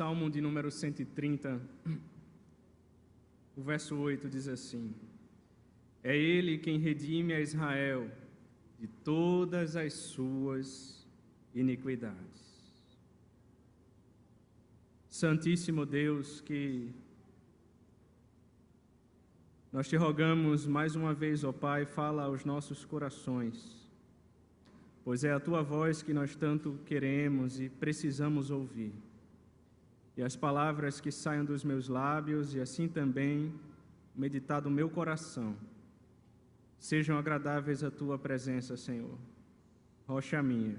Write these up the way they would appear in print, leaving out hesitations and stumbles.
Salmo de número 130, o verso 8 diz assim: É Ele quem redime a Israel de todas as suas iniquidades. Santíssimo Deus, que nós te rogamos mais uma vez, ó Pai, fala aos nossos corações, pois é a Tua voz que nós tanto queremos e precisamos ouvir. E as palavras que saiam dos meus lábios e assim também meditar do meu coração sejam agradáveis à Tua presença, Senhor, rocha minha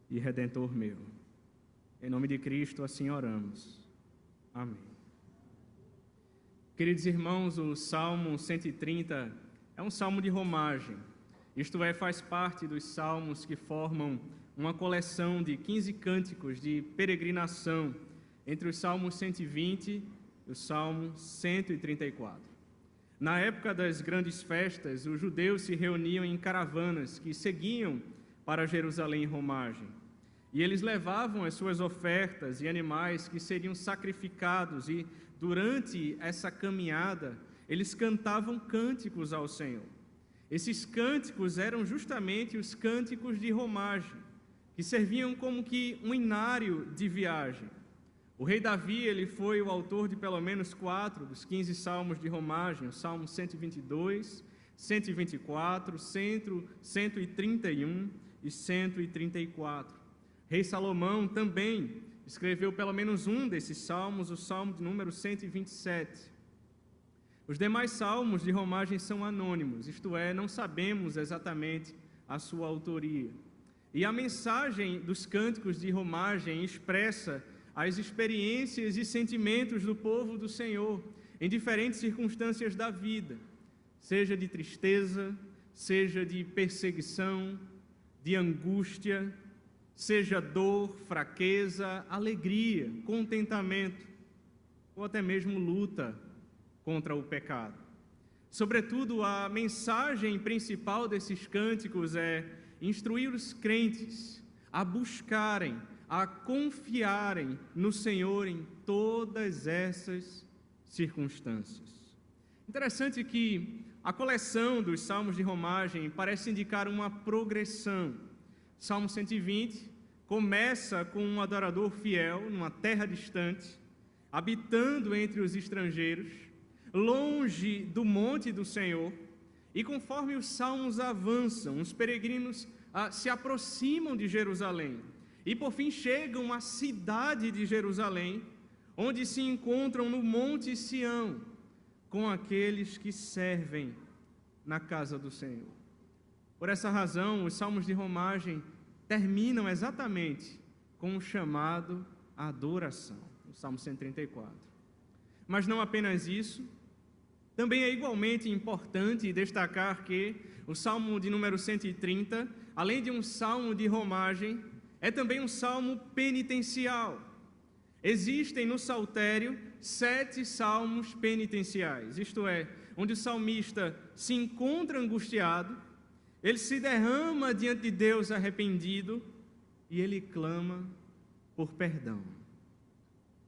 e Redentor meu. Em nome de Cristo assim oramos. Amém. Queridos irmãos, o Salmo 130 é um salmo de romagem, isto é, faz parte dos salmos que formam uma coleção de 15 cânticos de peregrinação entre os Salmos 120 e o Salmo 134. Na época das grandes festas, os judeus se reuniam em caravanas que seguiam para Jerusalém em romagem. E eles levavam as suas ofertas e animais que seriam sacrificados, e durante essa caminhada, eles cantavam cânticos ao Senhor. Esses cânticos eram justamente os cânticos de romagem, que serviam como que um inário de viagem. O rei Davi, ele foi o autor de pelo menos 4 dos 15 salmos de romagem, o Salmo 122, 124, 131 e 134. Rei Salomão também escreveu pelo menos um desses salmos, o Salmo de número 127. Os demais salmos de romagem são anônimos, isto é, não sabemos exatamente a sua autoria. E a mensagem dos cânticos de romagem expressa as experiências e sentimentos do povo do Senhor em diferentes circunstâncias da vida, seja de tristeza, seja de perseguição, de angústia, seja dor, fraqueza, alegria, contentamento, ou até mesmo luta contra o pecado. Sobretudo, a mensagem principal desses cânticos é instruir os crentes a buscarem, a confiarem no Senhor em todas essas circunstâncias. Interessante que a coleção dos salmos de romagem parece indicar uma progressão. Salmo 120 começa com um adorador fiel numa terra distante, habitando entre os estrangeiros, longe do monte do Senhor, e conforme os salmos avançam, os peregrinos se aproximam de Jerusalém, e por fim chegam à cidade de Jerusalém, onde se encontram no Monte Sião, com aqueles que servem na casa do Senhor. Por essa razão, os salmos de romagem terminam exatamente com o chamado à adoração, o Salmo 134. Mas não apenas isso, também é igualmente importante destacar que o Salmo de número 130, além de um salmo de romagem, é também um salmo penitencial. Existem no Saltério 7 salmos penitenciais, isto é, onde o salmista se encontra angustiado, ele se derrama diante de Deus arrependido e ele clama por perdão.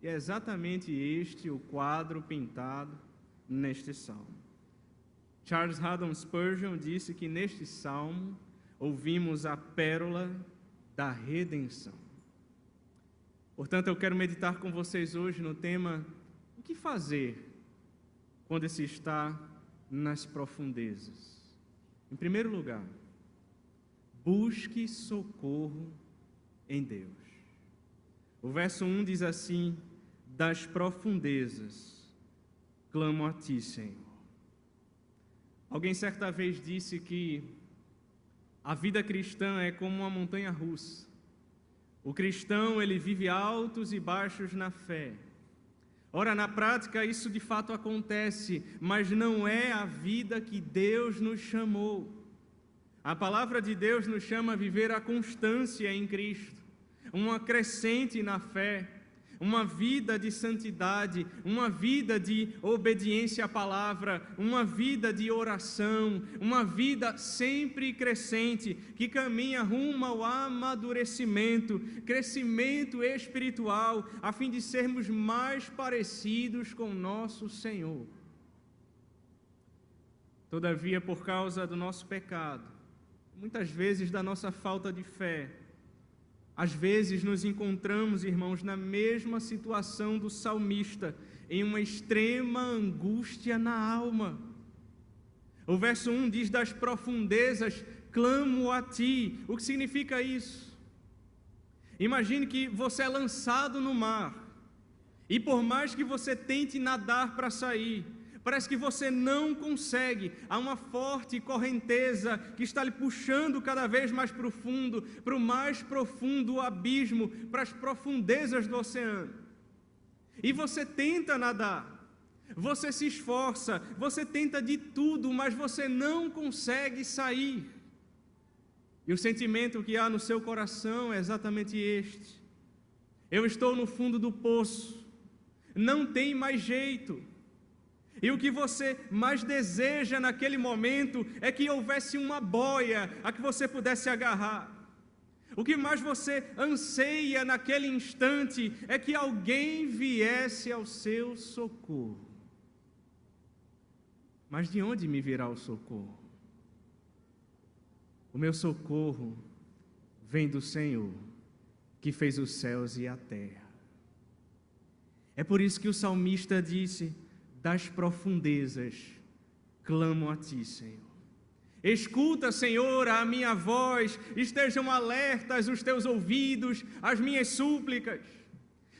E é exatamente este o quadro pintado neste salmo. Charles Haddon Spurgeon disse que neste salmo ouvimos a pérola da redenção. Portanto, eu quero meditar com vocês hoje no tema: o que fazer quando se está nas profundezas? Em primeiro lugar, busque socorro em Deus. O verso 1 diz assim: das profundezas clamo a ti, Senhor. Alguém certa vez disse que a vida cristã é como uma montanha russa. O cristão, ele vive altos e baixos na fé. Ora, na prática isso de fato acontece, mas não é a vida que Deus nos chamou. A palavra de Deus nos chama a viver a constância em Cristo, uma crescente na fé, uma vida de santidade, uma vida de obediência à palavra, uma vida de oração, uma vida sempre crescente, que caminha rumo ao amadurecimento, crescimento espiritual, a fim de sermos mais parecidos com nosso Senhor. Todavia, por causa do nosso pecado, muitas vezes da nossa falta de fé, às vezes nos encontramos, irmãos, na mesma situação do salmista, em uma extrema angústia na alma. O verso 1 diz: das profundezas clamo a ti. O que significa isso? Imagine que você é lançado no mar, e por mais que você tente nadar para sair, parece que você não consegue. Há uma forte correnteza que está lhe puxando cada vez mais profundo, para o mais profundo abismo, para as profundezas do oceano. E você tenta nadar, você se esforça, você tenta de tudo, mas você não consegue sair. E o sentimento que há no seu coração é exatamente este: eu estou no fundo do poço, não tem mais jeito. E o que você mais deseja naquele momento é que houvesse uma boia a que você pudesse agarrar. O que mais você anseia naquele instante é que alguém viesse ao seu socorro. Mas de onde me virá o socorro? O meu socorro vem do Senhor, que fez os céus e a terra. É por isso que o salmista disse: das profundezas clamo a ti, Senhor. Escuta, Senhor, a minha voz, estejam alertas os teus ouvidos, as minhas súplicas.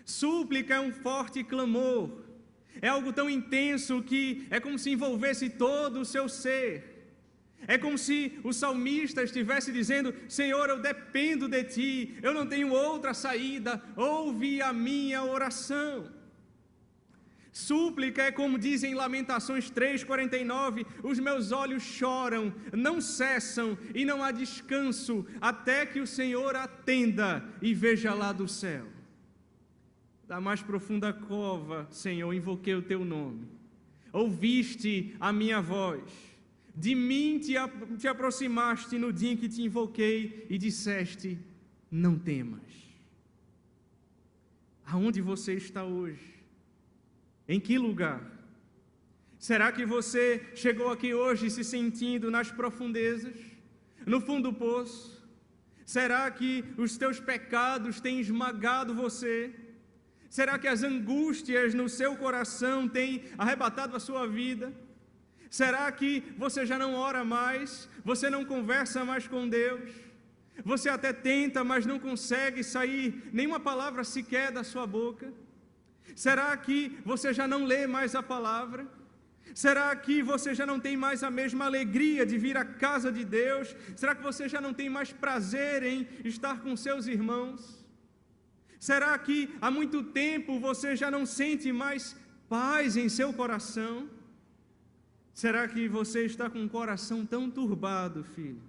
Súplica é um forte clamor, é algo tão intenso que é como se envolvesse todo o seu ser. É como se o salmista estivesse dizendo: Senhor, eu dependo de ti, eu não tenho outra saída, ouve a minha oração. Súplica é como dizem em Lamentações 3:49, os meus olhos choram, não cessam e não há descanso, até que o Senhor atenda e veja lá do céu. Da mais profunda cova, Senhor, invoquei o teu nome, ouviste a minha voz, de mim te aproximaste no dia em que te invoquei e disseste: não temas. Aonde você está hoje? Em que lugar? Será que você chegou aqui hoje se sentindo nas profundezas, no fundo do poço? Será que os teus pecados têm esmagado você? Será que as angústias no seu coração têm arrebatado a sua vida? Será que você já não ora mais? Você não conversa mais com Deus? Você até tenta, mas não consegue sair nenhuma palavra sequer da sua boca? Será que você já não lê mais a palavra? Será que você já não tem mais a mesma alegria de vir à casa de Deus? Será que você já não tem mais prazer em estar com seus irmãos? Será que há muito tempo você já não sente mais paz em seu coração? Será que você está com um coração tão turbado, filho,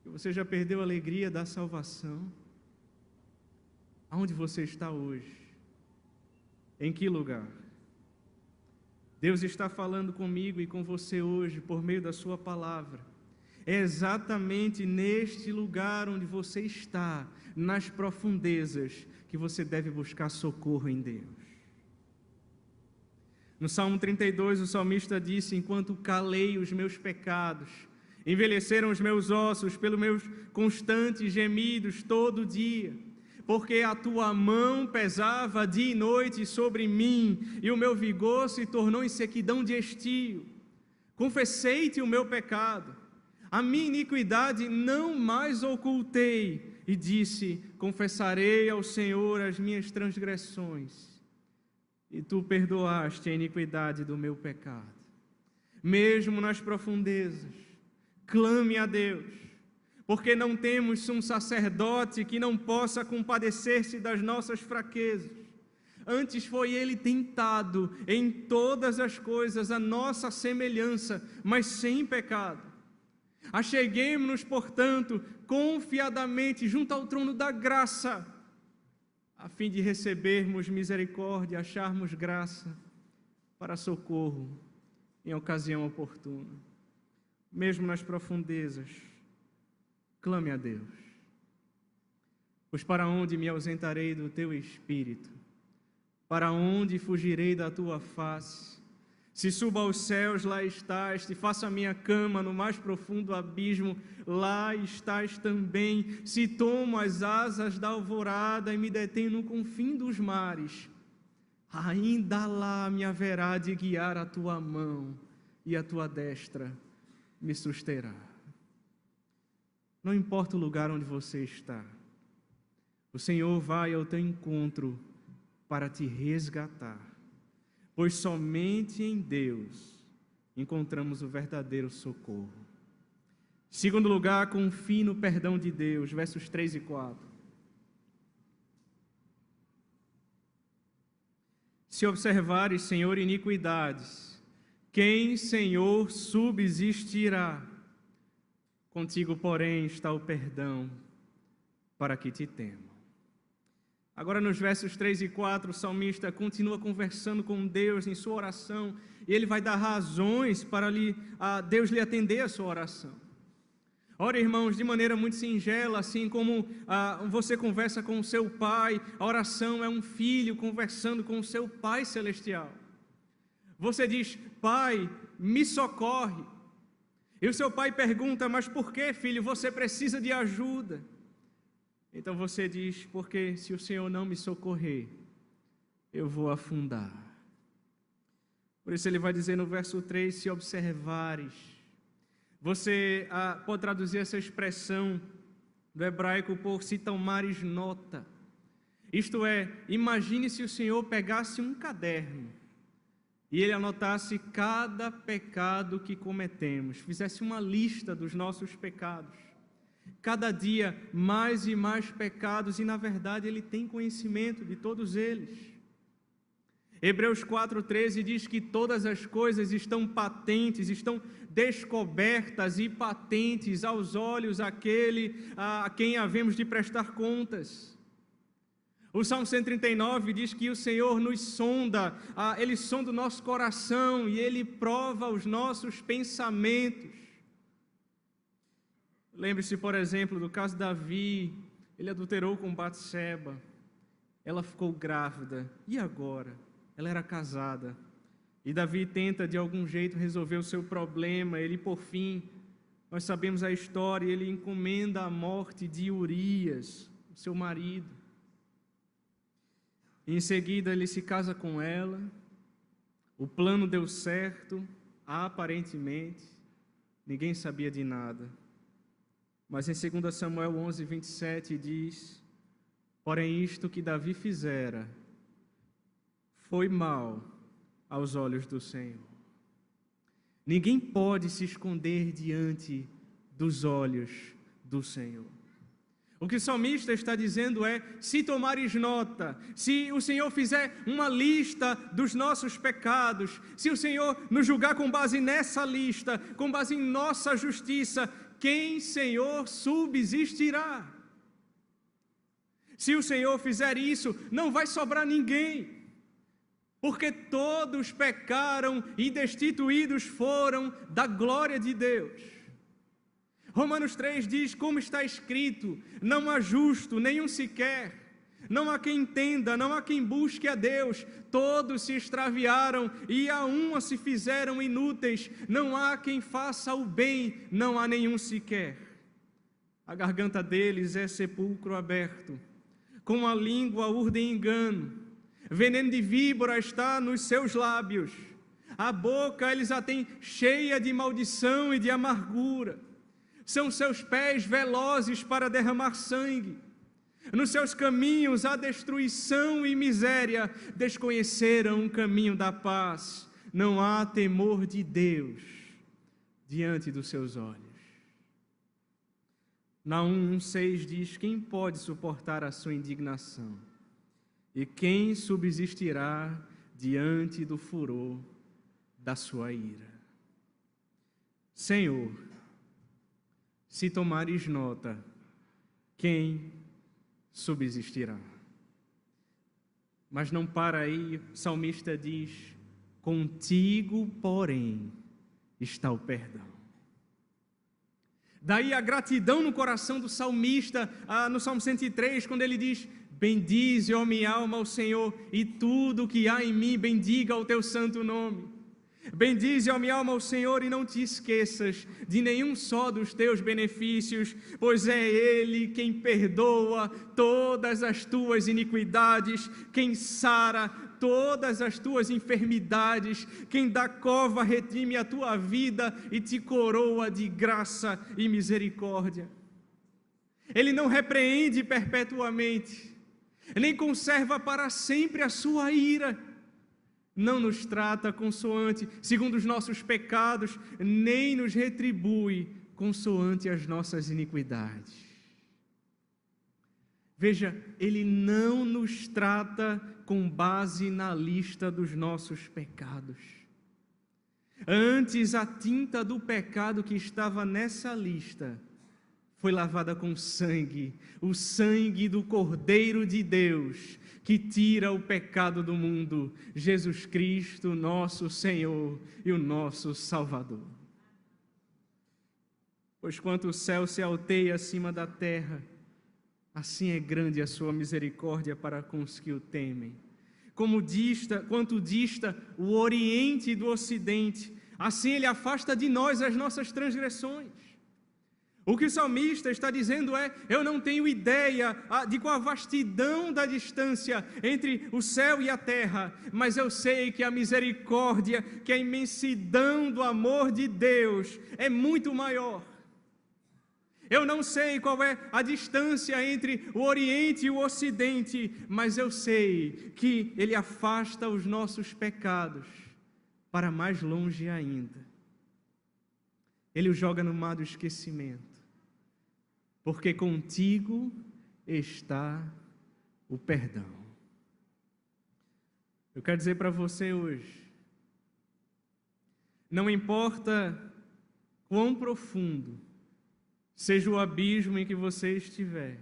que você já perdeu a alegria da salvação? Aonde você está hoje? Em que lugar? Deus está falando comigo e com você hoje por meio da sua palavra. É exatamente neste lugar onde você está, nas profundezas, que você deve buscar socorro em Deus. No Salmo 32, o salmista disse: enquanto calei os meus pecados, envelheceram os meus ossos pelos meus constantes gemidos todo dia. Porque a tua mão pesava dia e noite sobre mim, e o meu vigor se tornou em sequidão de estio. Confessei-te o meu pecado, a minha iniquidade não mais ocultei, e disse: confessarei ao Senhor as minhas transgressões, e tu perdoaste a iniquidade do meu pecado. Mesmo nas profundezas, clame a Deus, porque não temos um sacerdote que não possa compadecer-se das nossas fraquezas. Antes foi ele tentado em todas as coisas a nossa semelhança, mas sem pecado. Acheguemo-nos, portanto, confiadamente junto ao trono da graça, a fim de recebermos misericórdia, acharmos graça para socorro em ocasião oportuna. Mesmo nas profundezas, clame a Deus. Pois para onde me ausentarei do teu Espírito? Para onde fugirei da tua face? Se suba aos céus, lá estás. Se faça a minha cama no mais profundo abismo, lá estás também. Se tomo as asas da alvorada e me detenho no confim dos mares, ainda lá me haverá de guiar a tua mão e a tua destra me susterá. Não importa o lugar onde você está, o Senhor vai ao teu encontro para te resgatar, pois somente em Deus encontramos o verdadeiro socorro. Segundo lugar, confie no perdão de Deus, versos 3 e 4. Se observares, Senhor, iniquidades, quem, Senhor, subsistirá? Contigo, porém, está o perdão, para que te temam. Agora, nos versos 3 e 4, o salmista continua conversando com Deus em sua oração, e ele vai dar razões para Deus lhe atender a sua oração. Ora, irmãos, de maneira muito singela, assim como você conversa com o seu pai, a oração é um filho conversando com o seu pai celestial. Você diz: Pai, me socorre. E o seu pai pergunta: mas por que, filho, você precisa de ajuda? Então você diz: porque se o Senhor não me socorrer, eu vou afundar. Por isso ele vai dizer no verso 3, se observares. Você pode traduzir essa expressão do hebraico por se tomares nota. Isto é, imagine se o Senhor pegasse um caderno e ele anotasse cada pecado que cometemos, fizesse uma lista dos nossos pecados. Cada dia mais e mais pecados, e na verdade ele tem conhecimento de todos eles. Hebreus 4,13 diz que todas as coisas estão patentes, estão descobertas e patentes aos olhos daquele a quem havemos de prestar contas. O Salmo 139 diz que o Senhor nos sonda, Ele sonda o nosso coração e Ele prova os nossos pensamentos. Lembre-se, por exemplo, do caso de Davi. Ele adulterou com Batseba, ela ficou grávida, e agora? Ela era casada, e Davi tenta de algum jeito resolver o seu problema. Ele, por fim, nós sabemos a história, ele encomenda a morte de Urias, seu marido. Em seguida ele se casa com ela, o plano deu certo, aparentemente, ninguém sabia de nada. Mas em 2 Samuel 11, 27 diz: porém isto que Davi fizera foi mal aos olhos do Senhor. Ninguém pode se esconder diante dos olhos do Senhor. O que o salmista está dizendo é: se tomares nota, se o Senhor fizer uma lista dos nossos pecados, se o Senhor nos julgar com base nessa lista, com base em nossa justiça, quem, Senhor, subsistirá? Se o Senhor fizer isso, não vai sobrar ninguém, porque todos pecaram e destituídos foram da glória de Deus. Romanos 3 diz, como está escrito: não há justo, nenhum sequer, não há quem entenda, não há quem busque a Deus, todos se extraviaram e a uma se fizeram inúteis, não há quem faça o bem, não há nenhum sequer. A garganta deles é sepulcro aberto, com a língua urdem engano, veneno de víbora está nos seus lábios, a boca eles a têm cheia de maldição e de amargura. São seus pés velozes para derramar sangue. Nos seus caminhos há destruição e miséria. Desconheceram o caminho da paz. Não há temor de Deus diante dos seus olhos. Naum 1,6 diz: quem pode suportar a sua indignação? E quem subsistirá diante do furor da sua ira? Senhor, se tomares nota, quem subsistirá? Mas não para aí, o salmista diz: contigo, porém, está o perdão. Daí a gratidão no coração do salmista, no Salmo 103, quando ele diz: bendize, ó minha alma, ao Senhor, e tudo que há em mim, bendiga o teu santo nome. Bendize, ó minha alma, ao Senhor, e não te esqueças de nenhum só dos teus benefícios, pois é Ele quem perdoa todas as tuas iniquidades, quem sara todas as tuas enfermidades, quem da cova redime a tua vida e te coroa de graça e misericórdia. Ele não repreende perpetuamente, nem conserva para sempre a sua ira. Não nos trata consoante segundo os nossos pecados, nem nos retribui consoante as nossas iniquidades. Veja, Ele não nos trata com base na lista dos nossos pecados. Antes, a tinta do pecado que estava nessa lista foi lavada com sangue, o sangue do Cordeiro de Deus, que tira o pecado do mundo, Jesus Cristo, nosso Senhor e o nosso Salvador. Pois quanto o céu se alteia acima da terra, assim é grande a sua misericórdia para com os que o temem. Quanto dista o Oriente do Ocidente, assim Ele afasta de nós as nossas transgressões. O que o salmista está dizendo é: eu não tenho ideia de qual a vastidão da distância entre o céu e a terra, mas eu sei que a misericórdia, que a imensidão do amor de Deus é muito maior. Eu não sei qual é a distância entre o Oriente e o Ocidente, mas eu sei que Ele afasta os nossos pecados para mais longe ainda. Ele os joga no mar do esquecimento. Porque contigo está o perdão. Eu quero dizer para você hoje, não importa quão profundo seja o abismo em que você estiver,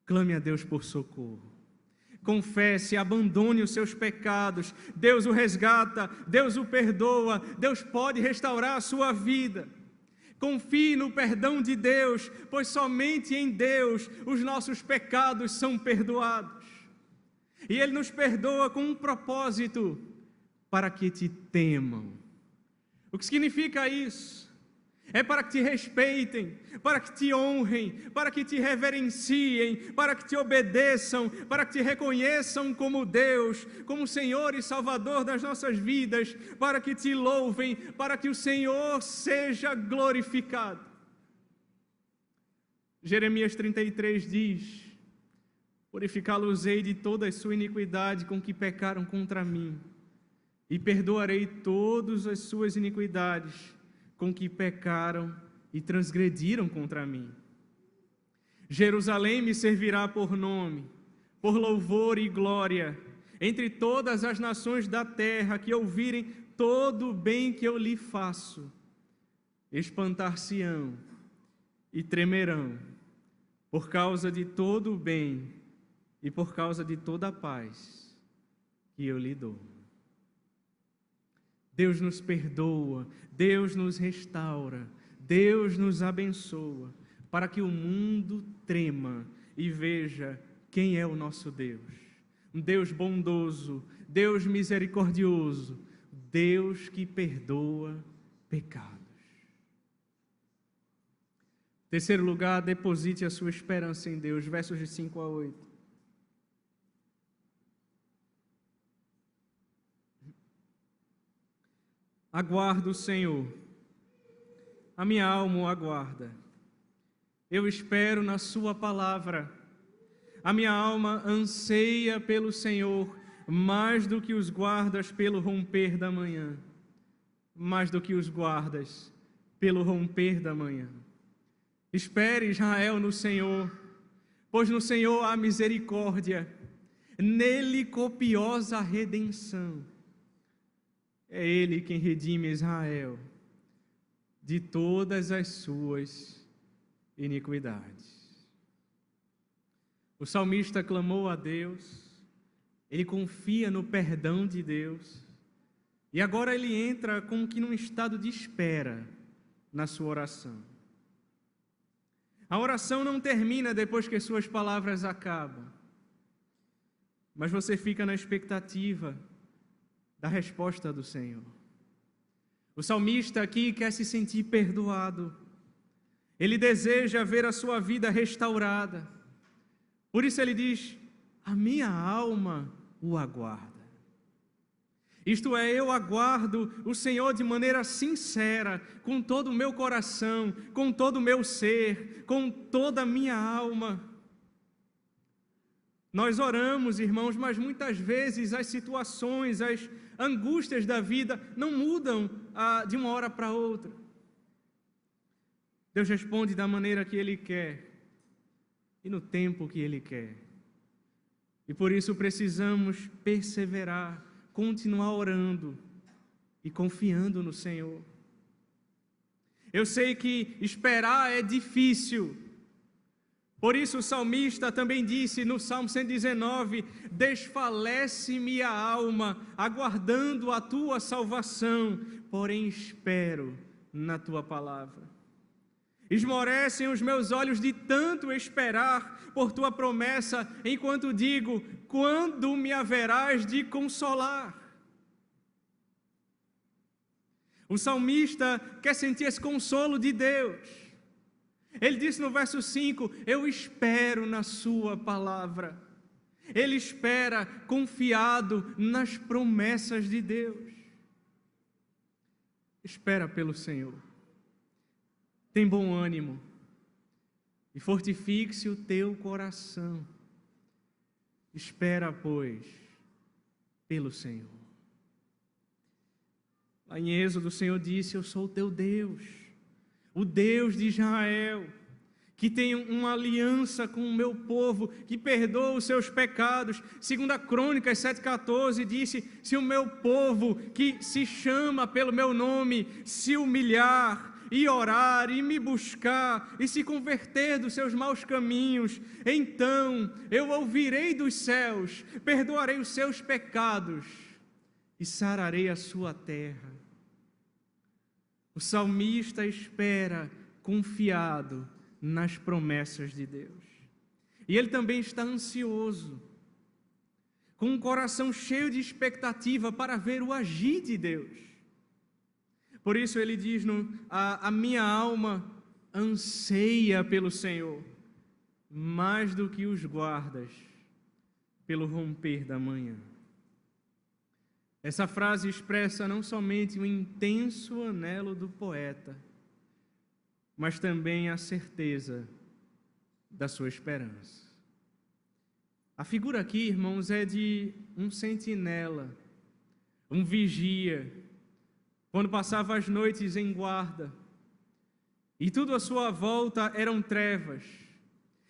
clame a Deus por socorro. Confesse, abandone os seus pecados, Deus o resgata, Deus o perdoa, Deus pode restaurar a sua vida. Confie no perdão de Deus, pois somente em Deus os nossos pecados são perdoados. E Ele nos perdoa com um propósito: para que te temam. O que significa isso? É para que te respeitem, para que te honrem, para que te reverenciem, para que te obedeçam, para que te reconheçam como Deus, como Senhor e Salvador das nossas vidas, para que te louvem, para que o Senhor seja glorificado. Jeremias 33 diz: purificá-los-ei de toda a sua iniquidade com que pecaram contra mim, e perdoarei todas as suas iniquidades com que pecaram e transgrediram contra mim. Jerusalém me servirá por nome, por louvor e glória, entre todas as nações da terra que ouvirem todo o bem que eu lhe faço. Espantar-se-ão e tremerão, por causa de todo o bem e por causa de toda a paz que eu lhe dou. Deus nos perdoa, Deus nos restaura, Deus nos abençoa, para que o mundo trema e veja quem é o nosso Deus. Um Deus bondoso, Deus misericordioso, Deus que perdoa pecados. Terceiro lugar, deposite a sua esperança em Deus, versos de 5 a 8. Aguardo o Senhor, a minha alma o aguarda. Eu espero na sua palavra. A minha alma anseia pelo Senhor, mais do que os guardas pelo romper da manhã. Mais do que os guardas pelo romper da manhã. Espere, Israel, no Senhor, pois no Senhor há misericórdia, nele copiosa redenção. É Ele quem redime Israel de todas as suas iniquidades. O salmista clamou a Deus, ele confia no perdão de Deus, e agora ele entra como que num estado de espera na sua oração. A oração não termina depois que suas palavras acabam, mas você fica na expectativa da resposta do Senhor. O salmista aqui quer se sentir perdoado, ele deseja ver a sua vida restaurada, por isso ele diz: a minha alma o aguarda. Isto é, eu aguardo o Senhor de maneira sincera, com todo o meu coração, com todo o meu ser, com toda a minha alma. Nós oramos, irmãos, mas muitas vezes as situações, as angústias da vida não mudam de uma hora para outra. Deus responde da maneira que Ele quer e no tempo que Ele quer. E por isso precisamos perseverar, continuar orando e confiando no Senhor. Eu sei que esperar é difícil. Por isso o salmista também disse no Salmo 119: desfalece-me a alma, aguardando a tua salvação, porém espero na tua palavra. Esmorecem os meus olhos de tanto esperar por tua promessa, enquanto digo: quando me haverás de consolar? O salmista quer sentir esse consolo de Deus. Ele disse no verso 5: eu espero na sua palavra. Ele espera confiado nas promessas de Deus. Espera pelo Senhor. Tem bom ânimo e fortifique-se o teu coração. Espera, pois, pelo Senhor. Lá em Êxodo, o Senhor disse: eu sou o teu Deus, o Deus de Israel, que tem uma aliança com o meu povo, que perdoa os seus pecados. Segundo a Crônicas 7,14 disse: se o meu povo, que se chama pelo meu nome, se humilhar e orar e me buscar e se converter dos seus maus caminhos, então eu ouvirei dos céus, perdoarei os seus pecados e sararei a sua terra. O salmista espera confiado nas promessas de Deus. E ele também está ansioso, com um coração cheio de expectativa para ver o agir de Deus. Por isso ele diz: a minha alma anseia pelo Senhor, mais do que os guardas pelo romper da manhã. Essa frase expressa não somente o intenso anelo do poeta, mas também a certeza da sua esperança. A figura aqui, irmãos, é de um sentinela, um vigia, quando passava as noites em guarda, e tudo à sua volta eram trevas,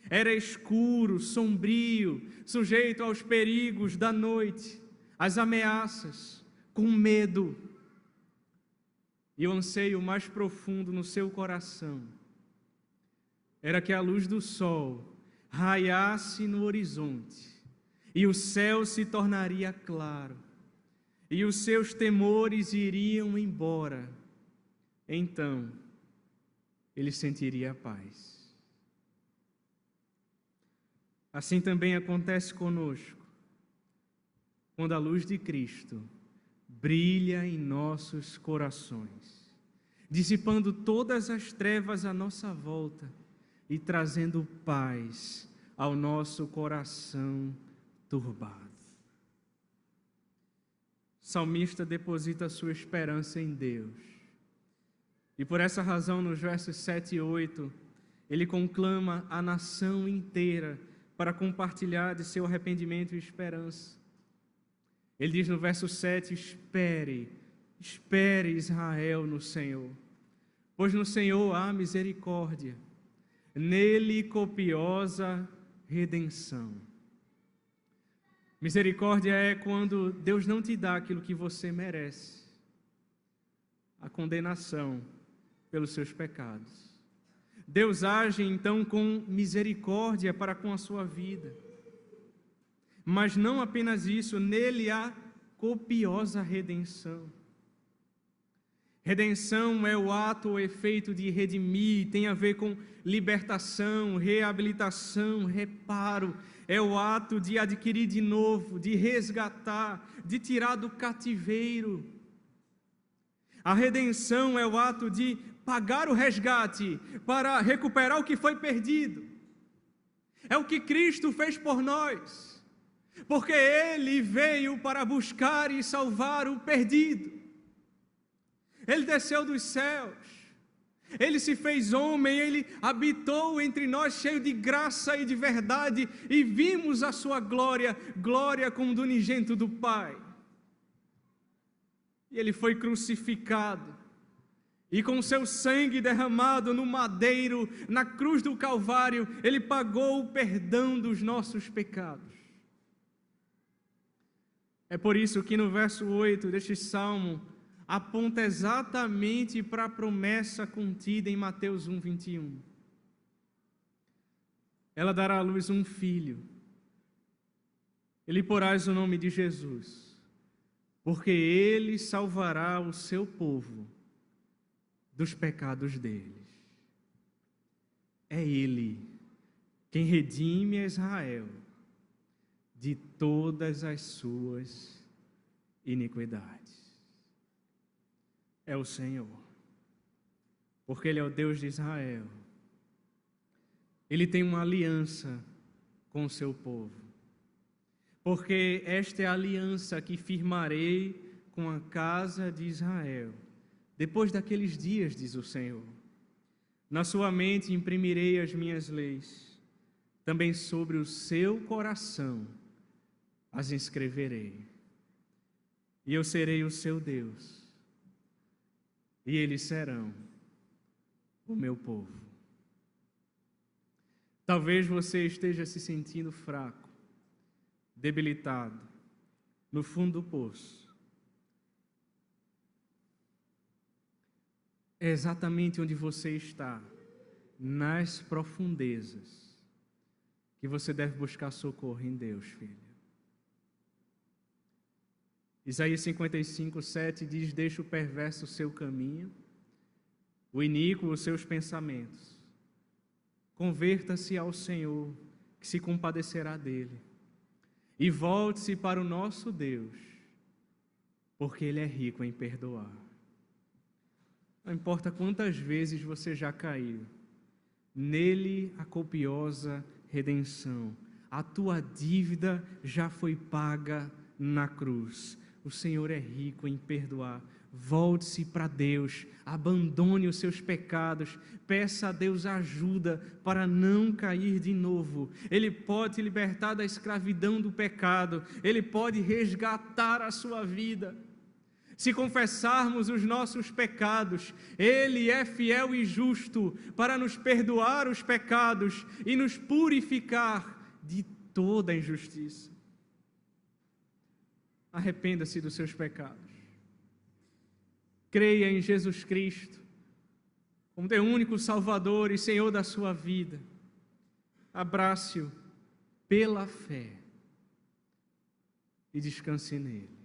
era escuro, sombrio, sujeito aos perigos da noite, às ameaças, com medo. E o anseio mais profundo no seu coração era que a luz do sol raiasse no horizonte, e o céu se tornaria claro, e os seus temores iriam embora. Então ele sentiria a paz. Assim também acontece conosco, quando a luz de Cristo brilha em nossos corações, dissipando todas as trevas à nossa volta e trazendo paz ao nosso coração turbado. O salmista deposita sua esperança em Deus. E por essa razão, nos versos 7 e 8, ele conclama a nação inteira para compartilhar de seu arrependimento e esperança. Ele diz no verso 7: espere Israel no Senhor, pois no Senhor há misericórdia, nele copiosa redenção. Misericórdia é quando Deus não te dá aquilo que você merece, a condenação pelos seus pecados. Deus age então com misericórdia para com a sua vida. Mas não apenas isso, nele há copiosa redenção. Redenção é o ato ou efeito de redimir, tem a ver com libertação, reabilitação, reparo. É o ato de adquirir de novo, de resgatar, de tirar do cativeiro. A redenção é o ato de pagar o resgate para recuperar o que foi perdido. É o que Cristo fez por nós, porque Ele veio para buscar e salvar o perdido. Ele desceu dos céus, Ele se fez homem, Ele habitou entre nós cheio de graça e de verdade, e vimos a sua glória, glória como do unigênito do Pai. E Ele foi crucificado, e com seu sangue derramado no madeiro, na cruz do Calvário, Ele pagou o perdão dos nossos pecados. É por isso que no verso 8 deste Salmo, aponta exatamente para a promessa contida em Mateus 1:21. Ela dará à luz um filho, e lhe porás o nome de Jesus, porque ele salvará o seu povo dos pecados deles. É ele quem redime a Israel de todas as suas iniquidades. É o Senhor, porque Ele é o Deus de Israel. Ele tem uma aliança com o seu povo, porque esta é a aliança que firmarei com a casa de Israel, depois daqueles dias, diz o Senhor. Na sua mente imprimirei as minhas leis, também sobre o seu coração as inscreverei, e eu serei o seu Deus, e eles serão o meu povo. Talvez você esteja se sentindo fraco, debilitado, no fundo do poço. É exatamente onde você está, nas profundezas, que você deve buscar socorro em Deus, filho. Isaías 55:7 diz: deixa o perverso o seu caminho, o iníquo os seus pensamentos. Converta-se ao Senhor, que se compadecerá dele, e volte-se para o nosso Deus, porque Ele é rico em perdoar. Não importa quantas vezes você já caiu, nele a copiosa redenção. A tua dívida já foi paga na cruz. O Senhor é rico em perdoar. Volte-se para Deus, abandone os seus pecados, peça a Deus ajuda para não cair de novo. Ele pode te libertar da escravidão do pecado, Ele pode resgatar a sua vida. Se confessarmos os nossos pecados, Ele é fiel e justo para nos perdoar os pecados e nos purificar de toda a injustiça. Arrependa-se dos seus pecados. Creia em Jesus Cristo como teu único Salvador e Senhor da sua vida. Abrace-o pela fé e descanse nele.